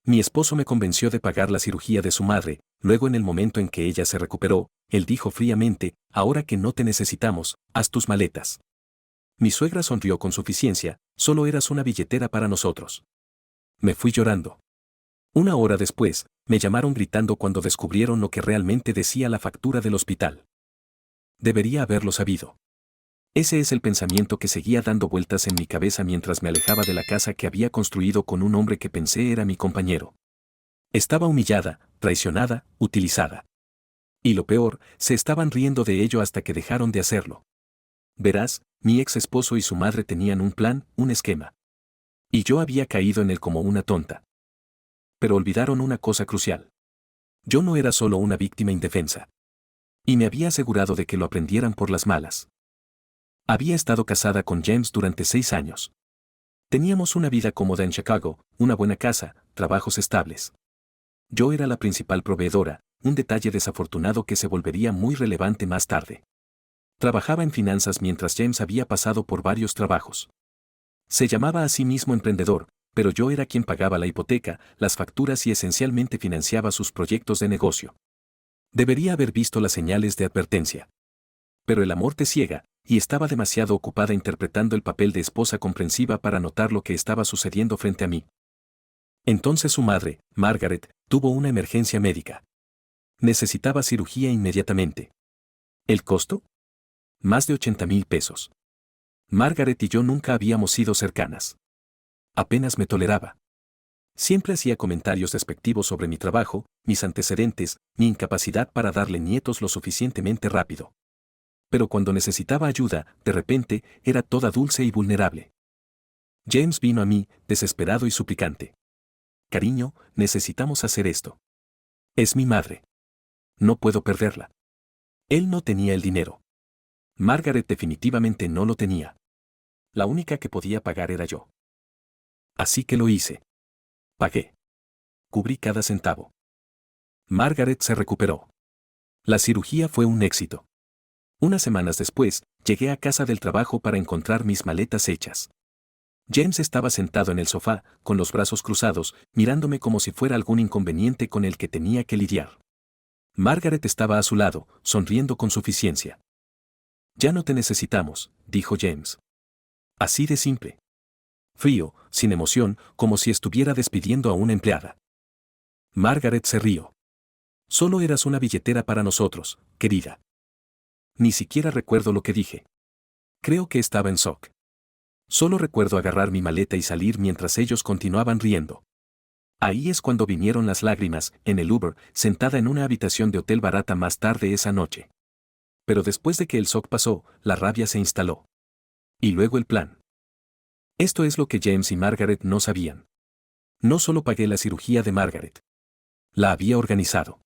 Mi esposo me convenció de pagar la cirugía de su madre, luego en el momento en que ella se recuperó, él dijo fríamente, ahora que no te necesitamos, haz tus maletas. Mi suegra sonrió con suficiencia, solo eras una billetera para nosotros. Me fui llorando. Una hora después, me llamaron gritando cuando descubrieron lo que realmente decía la factura del hospital. Debería haberlo sabido. Ese es el pensamiento que seguía dando vueltas en mi cabeza mientras me alejaba de la casa que había construido con un hombre que pensé era mi compañero. Estaba humillada, traicionada, utilizada. Y lo peor, se estaban riendo de ello hasta que dejaron de hacerlo. Verás, mi ex esposo y su madre tenían un plan, un esquema. Y yo había caído en él como una tonta. Pero olvidaron una cosa crucial. Yo no era solo una víctima indefensa. Y me había asegurado de que lo aprendieran por las malas. Había estado casada con James durante 6 años. Teníamos una vida cómoda en Chicago, una buena casa, trabajos estables. Yo era la principal proveedora, un detalle desafortunado que se volvería muy relevante más tarde. Trabajaba en finanzas mientras James había pasado por varios trabajos. Se llamaba a sí mismo emprendedor, pero yo era quien pagaba la hipoteca, las facturas y esencialmente financiaba sus proyectos de negocio. Debería haber visto las señales de advertencia. Pero el amor te ciega, y estaba demasiado ocupada interpretando el papel de esposa comprensiva para notar lo que estaba sucediendo frente a mí. Entonces su madre, Margaret, tuvo una emergencia médica. Necesitaba cirugía inmediatamente. ¿El costo? Más de 80,000 pesos. Margaret y yo nunca habíamos sido cercanas. Apenas me toleraba. Siempre hacía comentarios despectivos sobre mi trabajo, mis antecedentes, mi incapacidad para darle nietos lo suficientemente rápido. Pero cuando necesitaba ayuda, de repente, era toda dulce y vulnerable. James vino a mí, desesperado y suplicante. Cariño, necesitamos hacer esto. Es mi madre. No puedo perderla. Él no tenía el dinero. Margaret definitivamente no lo tenía. La única que podía pagar era yo. Así que lo hice. Pagué. Cubrí cada centavo. Margaret se recuperó. La cirugía fue un éxito. Unas semanas después, llegué a casa del trabajo para encontrar mis maletas hechas. James estaba sentado en el sofá, con los brazos cruzados, mirándome como si fuera algún inconveniente con el que tenía que lidiar. Margaret estaba a su lado, sonriendo con suficiencia. Ya no te necesitamos, dijo James. Así de simple. Frío, sin emoción, como si estuviera despidiendo a una empleada. Margaret se rió. Solo eras una billetera para nosotros, querida. Ni siquiera recuerdo lo que dije. Creo que estaba en shock. Solo recuerdo agarrar mi maleta y salir mientras ellos continuaban riendo. Ahí es cuando vinieron las lágrimas, en el Uber, sentada en una habitación de hotel barata más tarde esa noche. Pero después de que el shock pasó, la rabia se instaló. Y luego el plan. Esto es lo que James y Margaret no sabían. No solo pagué la cirugía de Margaret. La había organizado.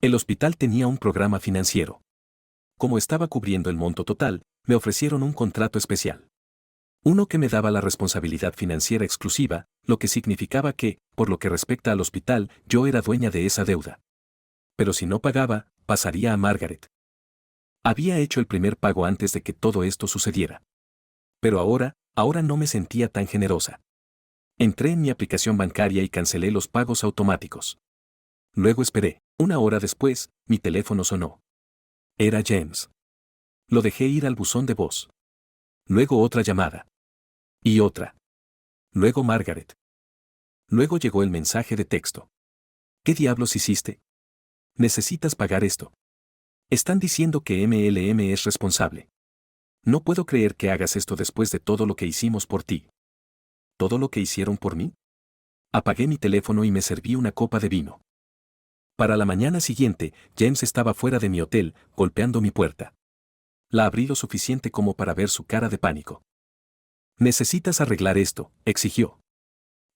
El hospital tenía un programa financiero. Como estaba cubriendo el monto total, me ofrecieron un contrato especial. Uno que me daba la responsabilidad financiera exclusiva, lo que significaba que, por lo que respecta al hospital, yo era dueña de esa deuda. Pero si no pagaba, pasaría a Margaret. Había hecho el primer pago antes de que todo esto sucediera. Pero ahora no me sentía tan generosa. Entré en mi aplicación bancaria y cancelé los pagos automáticos. Luego esperé. 1 hora después, mi teléfono sonó. Era James. Lo dejé ir al buzón de voz. Luego otra llamada. Y otra. Luego Margaret. Luego llegó el mensaje de texto. ¿Qué diablos hiciste? Necesitas pagar esto. Están diciendo que MLM es responsable. No puedo creer que hagas esto después de todo lo que hicimos por ti. ¿Todo lo que hicieron por mí? Apagué mi teléfono y me serví una copa de vino. Para la mañana siguiente, James estaba fuera de mi hotel, golpeando mi puerta. La abrí lo suficiente como para ver su cara de pánico. Necesitas arreglar esto, exigió.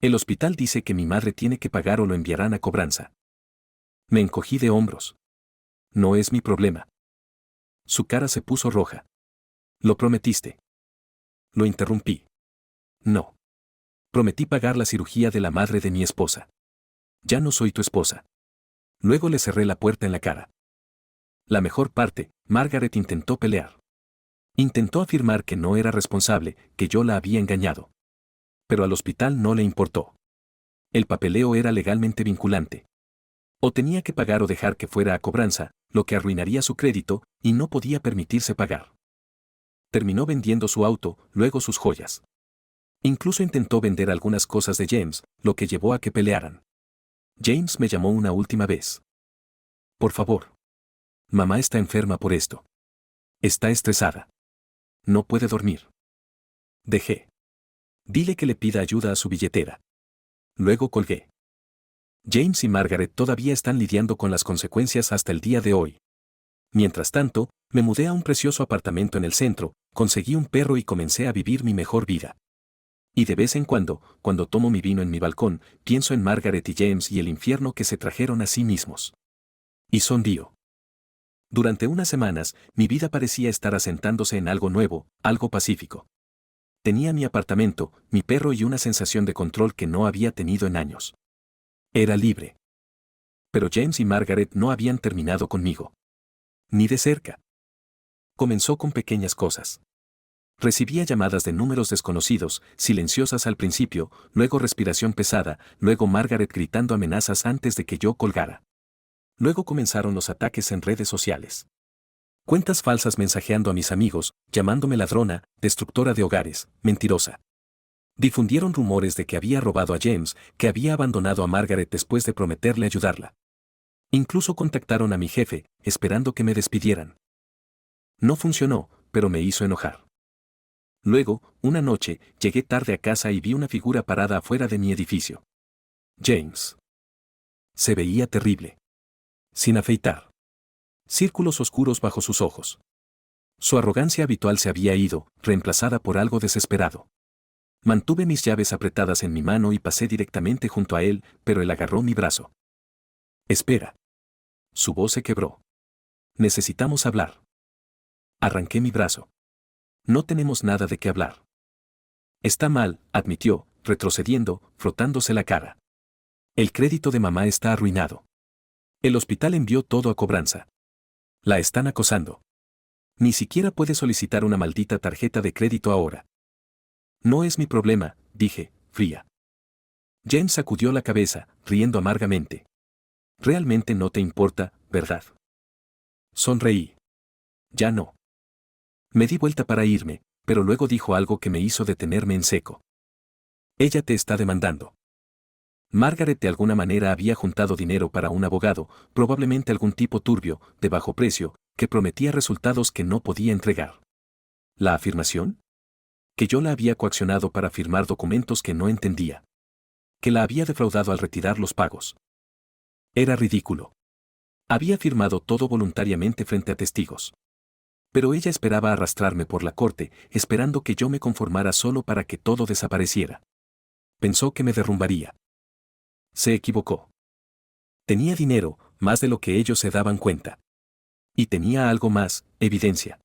El hospital dice que mi madre tiene que pagar o lo enviarán a cobranza. Me encogí de hombros. No es mi problema. Su cara se puso roja. Lo prometiste. Lo interrumpí. No. Prometí pagar la cirugía de la madre de mi esposa. Ya no soy tu esposa. Luego le cerré la puerta en la cara. La mejor parte, Margaret intentó pelear. Intentó afirmar que no era responsable, que yo la había engañado. Pero al hospital no le importó. El papeleo era legalmente vinculante. O tenía que pagar o dejar que fuera a cobranza, lo que arruinaría su crédito, y no podía permitirse pagar. Terminó vendiendo su auto, luego sus joyas. Incluso intentó vender algunas cosas de James, lo que llevó a que pelearan. James me llamó una última vez. Por favor. Mamá está enferma por esto. Está estresada. No puede dormir. Dejé. Dile que le pida ayuda a su billetera. Luego colgué. James y Margaret todavía están lidiando con las consecuencias hasta el día de hoy. Mientras tanto, me mudé a un precioso apartamento en el centro, conseguí un perro y comencé a vivir mi mejor vida. Y de vez en cuando tomo mi vino en mi balcón, pienso en Margaret y James y el infierno que se trajeron a sí mismos. Y sonrío. Durante unas semanas, mi vida parecía estar asentándose en algo nuevo, algo pacífico. Tenía mi apartamento, mi perro y una sensación de control que no había tenido en años. Era libre. Pero James y Margaret no habían terminado conmigo. Ni de cerca. Comenzó con pequeñas cosas. Recibía llamadas de números desconocidos, silenciosas al principio, luego respiración pesada, luego Margaret gritando amenazas antes de que yo colgara. Luego comenzaron los ataques en redes sociales. Cuentas falsas mensajeando a mis amigos, llamándome ladrona, destructora de hogares, mentirosa. Difundieron rumores de que había robado a James, que había abandonado a Margaret después de prometerle ayudarla. Incluso contactaron a mi jefe, esperando que me despidieran. No funcionó, pero me hizo enojar. Luego, una noche, llegué tarde a casa y vi una figura parada afuera de mi edificio. James. Se veía terrible. Sin afeitar. Círculos oscuros bajo sus ojos. Su arrogancia habitual se había ido, reemplazada por algo desesperado. Mantuve mis llaves apretadas en mi mano y pasé directamente junto a él, pero él agarró mi brazo. Espera. Su voz se quebró. Necesitamos hablar. Arranqué mi brazo. No tenemos nada de qué hablar. Está mal, admitió, retrocediendo, frotándose la cara. El crédito de mamá está arruinado. El hospital envió todo a cobranza. La están acosando. Ni siquiera puede solicitar una maldita tarjeta de crédito ahora. No es mi problema, dije, fría. James sacudió la cabeza, riendo amargamente. Realmente no te importa, ¿verdad? Sonreí. Ya no. Me di vuelta para irme, pero luego dijo algo que me hizo detenerme en seco. Ella te está demandando. Margaret de alguna manera había juntado dinero para un abogado, probablemente algún tipo turbio, de bajo precio, que prometía resultados que no podía entregar. ¿La afirmación? Que yo la había coaccionado para firmar documentos que no entendía. Que la había defraudado al retirar los pagos. Era ridículo. Había firmado todo voluntariamente frente a testigos. Pero ella esperaba arrastrarme por la corte, esperando que yo me conformara solo para que todo desapareciera. Pensó que me derrumbaría. Se equivocó. Tenía dinero, más de lo que ellos se daban cuenta. Y tenía algo más, evidencia.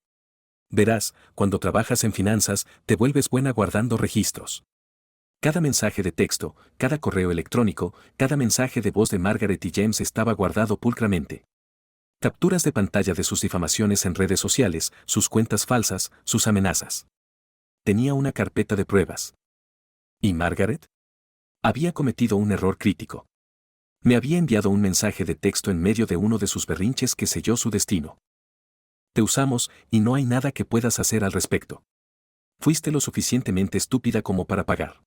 Verás, cuando trabajas en finanzas, te vuelves buena guardando registros. Cada mensaje de texto, cada correo electrónico, cada mensaje de voz de Margaret y James estaba guardado pulcramente. Capturas de pantalla de sus difamaciones en redes sociales, sus cuentas falsas, sus amenazas. Tenía una carpeta de pruebas. ¿Y Margaret? Había cometido un error crítico. Me había enviado un mensaje de texto en medio de uno de sus berrinches que selló su destino. Te usamos, y no hay nada que puedas hacer al respecto. Fuiste lo suficientemente estúpida como para pagar.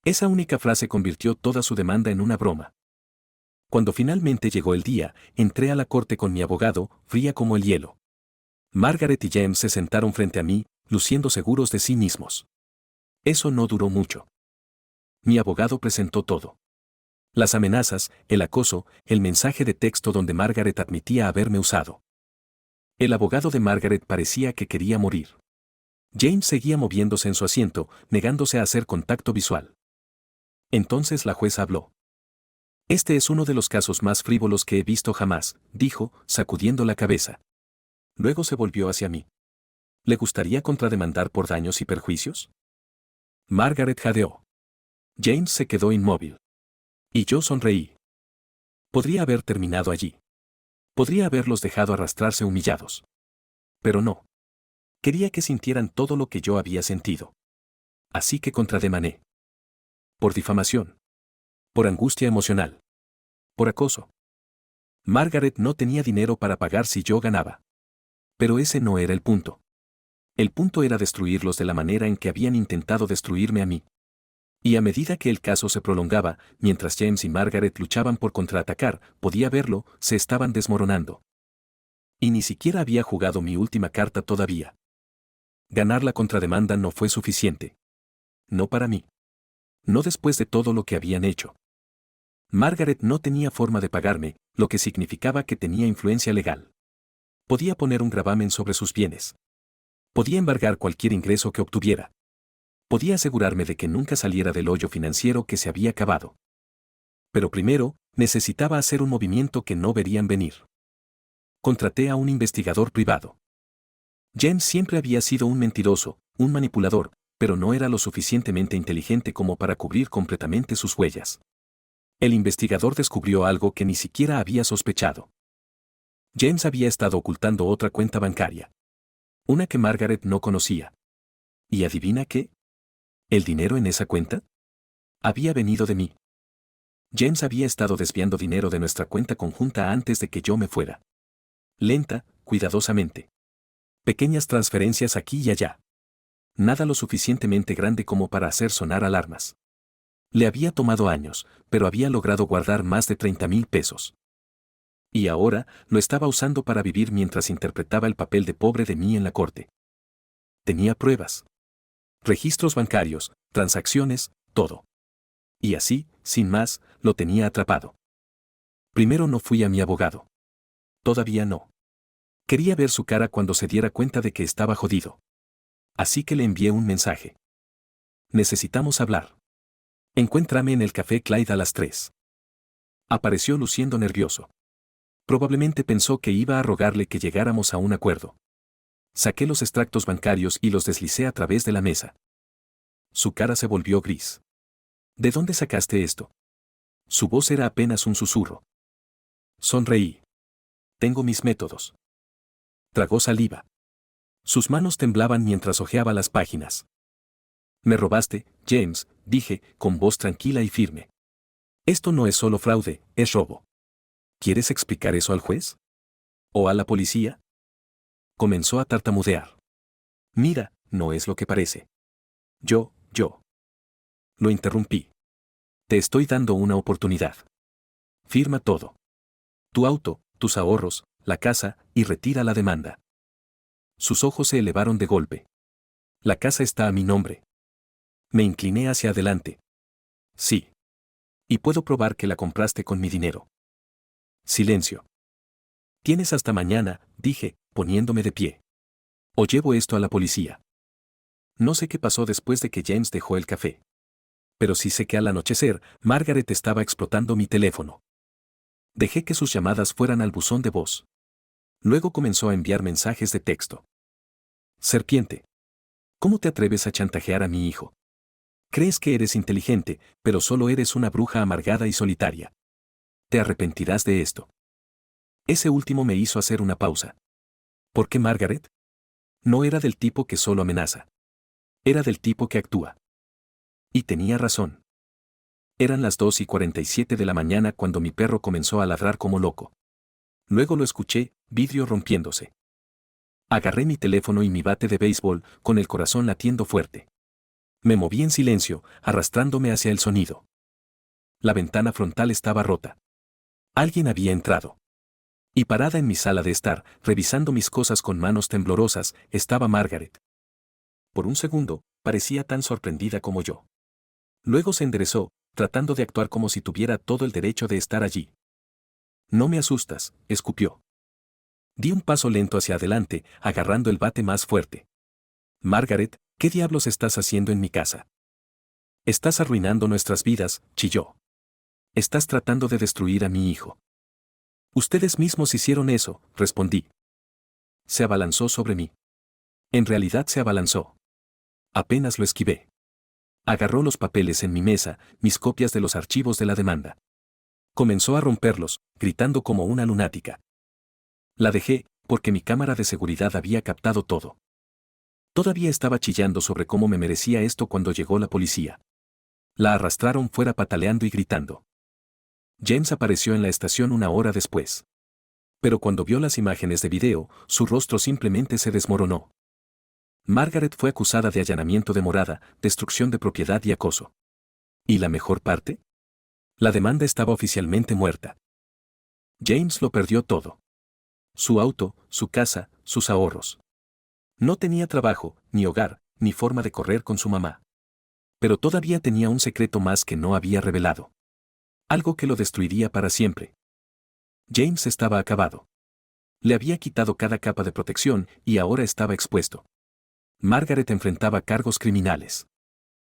Esa única frase convirtió toda su demanda en una broma. Cuando finalmente llegó el día, entré a la corte con mi abogado, fría como el hielo. Margaret y James se sentaron frente a mí, luciendo seguros de sí mismos. Eso no duró mucho. Mi abogado presentó todo. Las amenazas, el acoso, el mensaje de texto donde Margaret admitía haberme usado. El abogado de Margaret parecía que quería morir. James seguía moviéndose en su asiento, negándose a hacer contacto visual. Entonces la jueza habló. Este es uno de los casos más frívolos que he visto jamás, dijo, sacudiendo la cabeza. Luego se volvió hacia mí. ¿Le gustaría contrademandar por daños y perjuicios? Margaret jadeó. James se quedó inmóvil. Y yo sonreí. Podría haber terminado allí. Podría haberlos dejado arrastrarse humillados. Pero no. Quería que sintieran todo lo que yo había sentido. Así que contrademandé. Por difamación. Por angustia emocional. Por acoso. Margaret no tenía dinero para pagar si yo ganaba. Pero ese no era el punto. El punto era destruirlos de la manera en que habían intentado destruirme a mí. Y a medida que el caso se prolongaba, mientras James y Margaret luchaban por contraatacar, podía verlo, se estaban desmoronando. Y ni siquiera había jugado mi última carta todavía. Ganar la contrademanda no fue suficiente. No para mí. No después de todo lo que habían hecho. Margaret no tenía forma de pagarme, lo que significaba que tenía influencia legal. Podía poner un gravamen sobre sus bienes. Podía embargar cualquier ingreso que obtuviera. Podía asegurarme de que nunca saliera del hoyo financiero que se había cavado. Pero primero, necesitaba hacer un movimiento que no verían venir. Contraté a un investigador privado. James siempre había sido un mentiroso, un manipulador, pero no era lo suficientemente inteligente como para cubrir completamente sus huellas. El investigador descubrió algo que ni siquiera había sospechado. James había estado ocultando otra cuenta bancaria. Una que Margaret no conocía. ¿Y adivina qué? ¿El dinero en esa cuenta? Había venido de mí. James había estado desviando dinero de nuestra cuenta conjunta antes de que yo me fuera. Lenta, cuidadosamente. Pequeñas transferencias aquí y allá. Nada lo suficientemente grande como para hacer sonar alarmas. Le había tomado años, pero había logrado guardar más de 30,000 pesos. Y ahora lo estaba usando para vivir mientras interpretaba el papel de pobre de mí en la corte. Tenía pruebas. Registros bancarios, transacciones, todo. Y así, sin más, lo tenía atrapado. Primero no fui a mi abogado. Todavía no. Quería ver su cara cuando se diera cuenta de que estaba jodido. Así que le envié un mensaje. Necesitamos hablar. Encuéntrame en el café Clyde a las 3. Apareció luciendo nervioso. Probablemente pensó que iba a rogarle que llegáramos a un acuerdo. Saqué los extractos bancarios y los deslicé a través de la mesa. Su cara se volvió gris. ¿De dónde sacaste esto? Su voz era apenas un susurro. Sonreí. Tengo mis métodos. Tragó saliva. Sus manos temblaban mientras hojeaba las páginas. Me robaste, James, dije, con voz tranquila y firme. Esto no es solo fraude, es robo. ¿Quieres explicar eso al juez? ¿O a la policía? Comenzó a tartamudear. Mira, no es lo que parece. Yo. Lo interrumpí. Te estoy dando una oportunidad. Firma todo. Tu auto, tus ahorros, la casa, y retira la demanda. Sus ojos se elevaron de golpe. La casa está a mi nombre. Me incliné hacia adelante. Sí. Y puedo probar que la compraste con mi dinero. Silencio. Tienes hasta mañana, dije, poniéndome de pie. O llevo esto a la policía. No sé qué pasó después de que James dejó el café. Pero sí sé que al anochecer, Margaret estaba explotando mi teléfono. Dejé que sus llamadas fueran al buzón de voz. Luego comenzó a enviar mensajes de texto. Serpiente. ¿Cómo te atreves a chantajear a mi hijo? Crees que eres inteligente, pero solo eres una bruja amargada y solitaria. Te arrepentirás de esto. Ese último me hizo hacer una pausa. ¿Por qué Margaret? No era del tipo que solo amenaza. Era del tipo que actúa. Y tenía razón. Eran las 2:47 de la mañana cuando mi perro comenzó a ladrar como loco. Luego lo escuché, vidrio rompiéndose. Agarré mi teléfono y mi bate de béisbol, con el corazón latiendo fuerte. Me moví en silencio, arrastrándome hacia el sonido. La ventana frontal estaba rota. Alguien había entrado. Y parada en mi sala de estar, revisando mis cosas con manos temblorosas, estaba Margaret. Por un segundo, parecía tan sorprendida como yo. Luego se enderezó, tratando de actuar como si tuviera todo el derecho de estar allí. No me asustas, escupió. Di un paso lento hacia adelante, agarrando el bate más fuerte. Margaret, ¿qué diablos estás haciendo en mi casa? Estás arruinando nuestras vidas, chilló. Estás tratando de destruir a mi hijo. Ustedes mismos hicieron eso, respondí. Se abalanzó sobre mí. En realidad se abalanzó. Apenas lo esquivé. Agarró los papeles en mi mesa, mis copias de los archivos de la demanda. Comenzó a romperlos, gritando como una lunática. La dejé, porque mi cámara de seguridad había captado todo. Todavía estaba chillando sobre cómo me merecía esto cuando llegó la policía. La arrastraron fuera pataleando y gritando. James apareció en la estación una hora después. Pero cuando vio las imágenes de video, su rostro simplemente se desmoronó. Margaret fue acusada de allanamiento de morada, destrucción de propiedad y acoso. ¿Y la mejor parte? La demanda estaba oficialmente muerta. James lo perdió todo. Su auto, su casa, sus ahorros. No tenía trabajo, ni hogar, ni forma de correr con su mamá. Pero todavía tenía un secreto más que no había revelado. Algo que lo destruiría para siempre. James estaba acabado. Le había quitado cada capa de protección y ahora estaba expuesto. Margaret enfrentaba cargos criminales.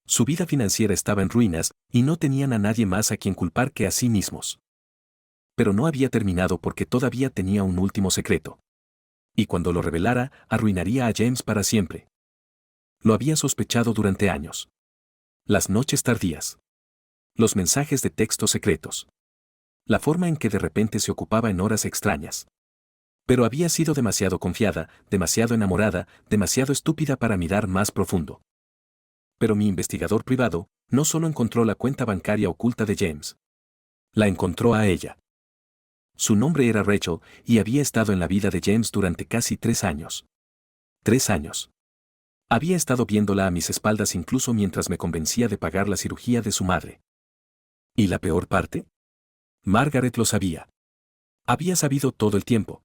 Su vida financiera estaba en ruinas y no tenían a nadie más a quien culpar que a sí mismos. Pero no había terminado porque todavía tenía un último secreto. Y cuando lo revelara, arruinaría a James para siempre. Lo había sospechado durante años. Las noches tardías. Los mensajes de texto secretos. La forma en que de repente se ocupaba en horas extrañas. Pero había sido demasiado confiada, demasiado enamorada, demasiado estúpida para mirar más profundo. Pero mi investigador privado no solo encontró la cuenta bancaria oculta de James. La encontró a ella. Su nombre era Rachel y había estado en la vida de James durante casi 3 años. 3 años. Había estado viéndola a mis espaldas incluso mientras me convencía de pagar la cirugía de su madre. ¿Y la peor parte? Margaret lo sabía. Había sabido todo el tiempo.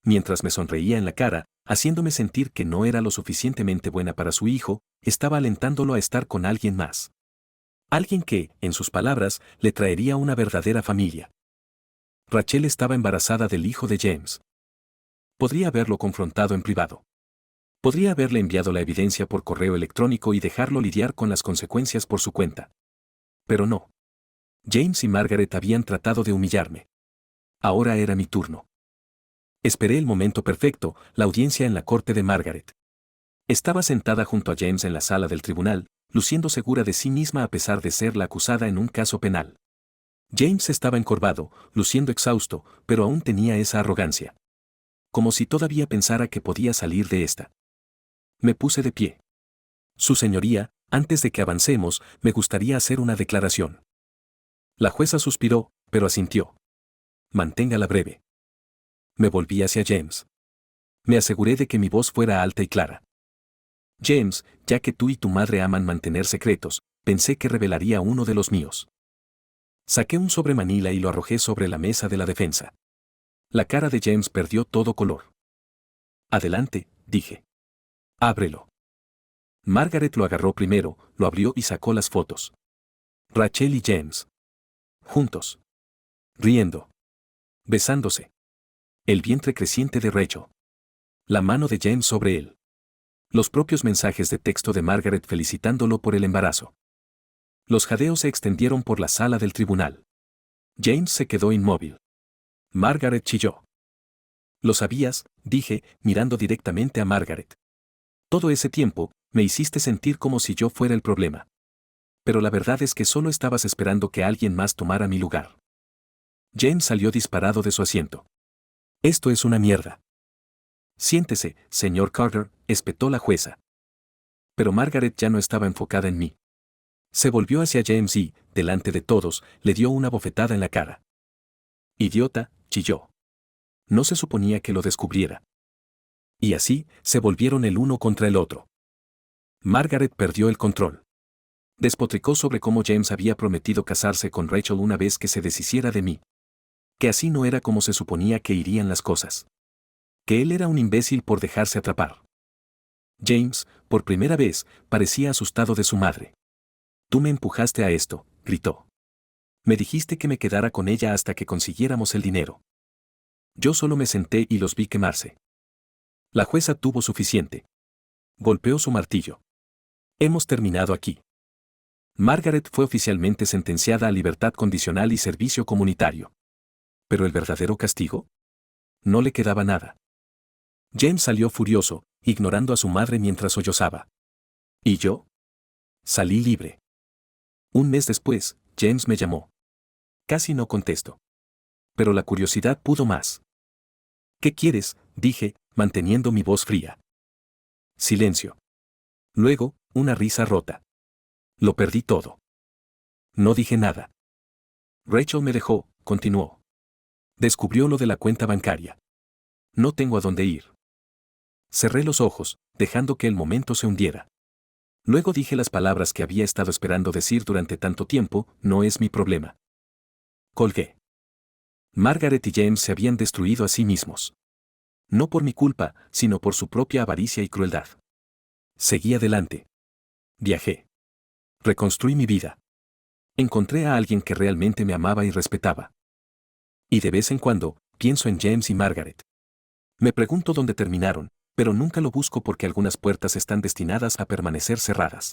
Mientras me sonreía en la cara, haciéndome sentir que no era lo suficientemente buena para su hijo, estaba alentándolo a estar con alguien más. Alguien que, en sus palabras, le traería una verdadera familia. Rachel estaba embarazada del hijo de James. Podría haberlo confrontado en privado. Podría haberle enviado la evidencia por correo electrónico y dejarlo lidiar con las consecuencias por su cuenta. Pero no. James y Margaret habían tratado de humillarme. Ahora era mi turno. Esperé el momento perfecto, la audiencia en la corte de Margaret. Estaba sentada junto a James en la sala del tribunal, luciendo segura de sí misma a pesar de ser la acusada en un caso penal. James estaba encorvado, luciendo exhausto, pero aún tenía esa arrogancia. Como si todavía pensara que podía salir de esta. Me puse de pie. Su señoría, antes de que avancemos, me gustaría hacer una declaración. La jueza suspiró, pero asintió. Manténgala breve. Me volví hacia James. Me aseguré de que mi voz fuera alta y clara. James, ya que tú y tu madre aman mantener secretos, pensé que revelaría uno de los míos. Saqué un sobre manila y lo arrojé sobre la mesa de la defensa. La cara de James perdió todo color. Adelante, dije. Ábrelo. Margaret lo agarró primero, lo abrió y sacó las fotos. Rachel y James. Juntos. Riendo. Besándose. El vientre creciente de Rachel. La mano de James sobre él. Los propios mensajes de texto de Margaret felicitándolo por el embarazo. Los jadeos se extendieron por la sala del tribunal. James se quedó inmóvil. Margaret chilló. Lo sabías, dije, mirando directamente a Margaret. Todo ese tiempo, me hiciste sentir como si yo fuera el problema. Pero la verdad es que solo estabas esperando que alguien más tomara mi lugar. James salió disparado de su asiento. Esto es una mierda. Siéntese, señor Carter, espetó la jueza. Pero Margaret ya no estaba enfocada en mí. Se volvió hacia James y, delante de todos, le dio una bofetada en la cara. Idiota, chilló. No se suponía que lo descubriera. Y así, se volvieron el uno contra el otro. Margaret perdió el control. Despotricó sobre cómo James había prometido casarse con Rachel una vez que se deshiciera de mí. Que así no era como se suponía que irían las cosas. Que él era un imbécil por dejarse atrapar. James, por primera vez, parecía asustado de su madre. Tú me empujaste a esto, gritó. Me dijiste que me quedara con ella hasta que consiguiéramos el dinero. Yo solo me senté y los vi quemarse. La jueza tuvo suficiente. Golpeó su martillo. Hemos terminado aquí. Margaret fue oficialmente sentenciada a libertad condicional y servicio comunitario. ¿Pero el verdadero castigo? No le quedaba nada. James salió furioso, ignorando a su madre mientras sollozaba. ¿Y yo? Salí libre. Un mes después, James me llamó. Casi no contesto. Pero la curiosidad pudo más. ¿Qué quieres?, dije, manteniendo mi voz fría. Silencio. Luego, una risa rota. Lo perdí todo. No dije nada. Rachel me dejó, continuó. Descubrió lo de la cuenta bancaria. No tengo a dónde ir. Cerré los ojos, dejando que el momento se hundiera. Luego dije las palabras que había estado esperando decir durante tanto tiempo: no es mi problema. Colgué. Margaret y James se habían destruido a sí mismos. No por mi culpa, sino por su propia avaricia y crueldad. Seguí adelante. Viajé. Reconstruí mi vida. Encontré a alguien que realmente me amaba y respetaba. Y de vez en cuando, pienso en James y Margaret. Me pregunto dónde terminaron, pero nunca lo busco porque algunas puertas están destinadas a permanecer cerradas.